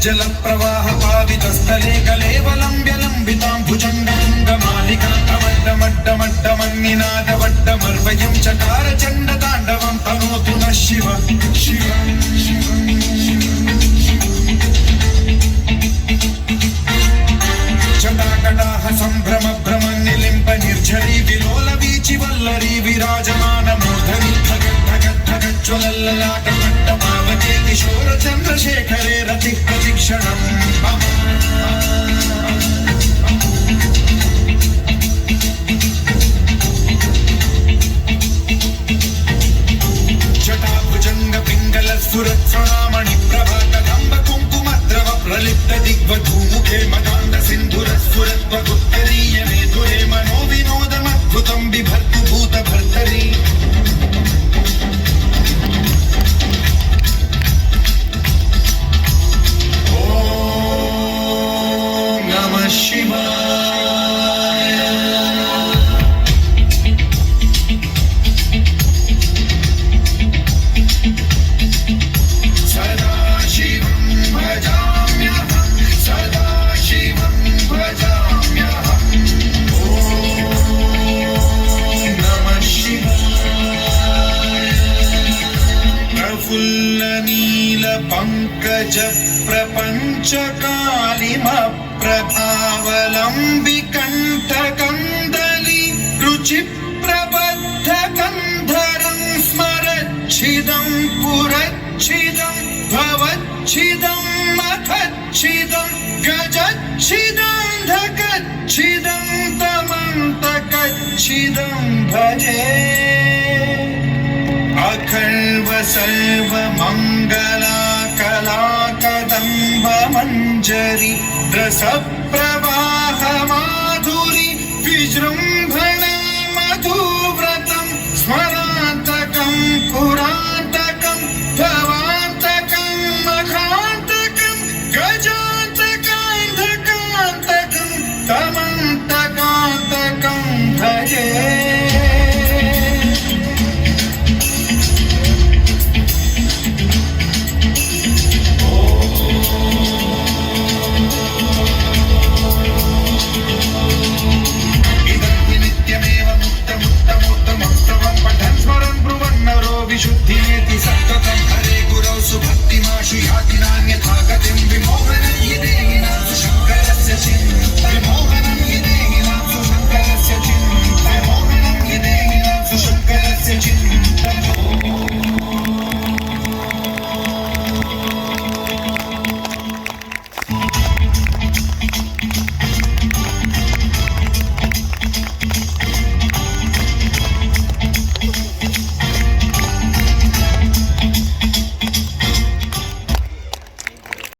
जल प्रवाह पावितस्थले कलेवलम्ब्य लम्बिताम्बुजङ्गमालिका कमड्डमड्डमड्डमन्निनादवड्डमर्वयं चकार चण्डताण्डवं तनोतु नः शिव शिव जटाकटाह सम्भ्रम भ्रम निलिम्ब निर्झरी विलोल वीचि वल्लरी विराजमान मूर्धनि ज्वलल्ललाट पट्टपावके किशोर चन्द्रशेखरे रति प्रतिक्षणम् जटाभुजङ्ग पिङ्गल सुरत्सणामणि प्रभा कदम्ब कुङ्कुमद्रव प्रलिप्त दिग्वधूमुखे मदान्ध सिन्धुरस्फुरत्वगुत्तरीय मेधुरे मनो विनोदमद्भुतं बिभर्तु भूतभर्तरी पंकज प्रपंच कालिम प्रभावलंबि कंठ कंदली रुचि प्रबद्ध कंधरं स्मरच्छिदं पुरच्छिदं भवच्छिदं मखच्छिदं गजच्छिदं धकच्छिदं तमन्तकच्छिदं भजे अखर्व सर्व मंगला कला कदम्ब मंजरी रस प्रवाह माधुरी विजृंभ